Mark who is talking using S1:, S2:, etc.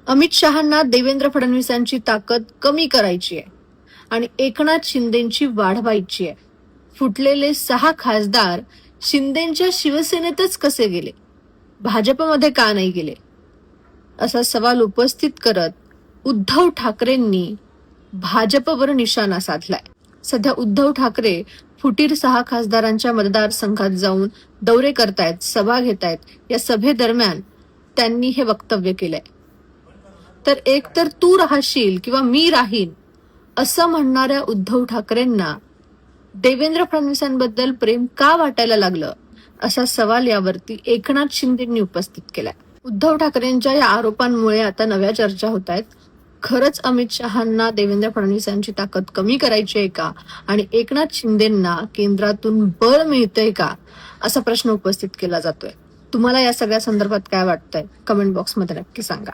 S1: अमित शहांना देवेंद्र फडणवीसांची ताकद कमी करायची आहे आणि एकनाथ शिंदेची वाढवायची आहे. फुटलेले 6 खासदार शिंदेच्या शिवसेनेतच कसे गेले, भाजपमध्ये का नाही गेले, असा सवाल उपस्थित करत उद्धव ठाकरेंनी भाजपवर निशाणा साधलाय. सध्या उद्धव ठाकरे फुटीर 6 खासदारांच्या मतदारसंघात जाऊन दौरे करतायत, सभा घेतायत. या सभेदरम्यान त्यांनी हे वक्तव्य केलंय. तर एक तर तू राहशील किंवा मी राहीन असं म्हणणाऱ्या उद्धव ठाकरेंना देवेंद्र फडणवीसांबद्दल प्रेम का वाटायला लागलं, असा सवाल यावरती एकनाथ शिंदेंनी उपस्थित केलाय. उद्धव ठाकरेंच्या या आरोपांमुळे आता नव्या चर्चा होत आहेत. खरंच अमित शहांना देवेंद्र फडणवीसांची ताकद कमी करायची आहे का आणि एकनाथ शिंदेंना केंद्रातून बळ मिळतंय का, असा प्रश्न उपस्थित केला जातोय. तुम्हाला या सगळ्या संदर्भात काय वाटतंय कमेंट बॉक्समध्ये नक्की सांगा.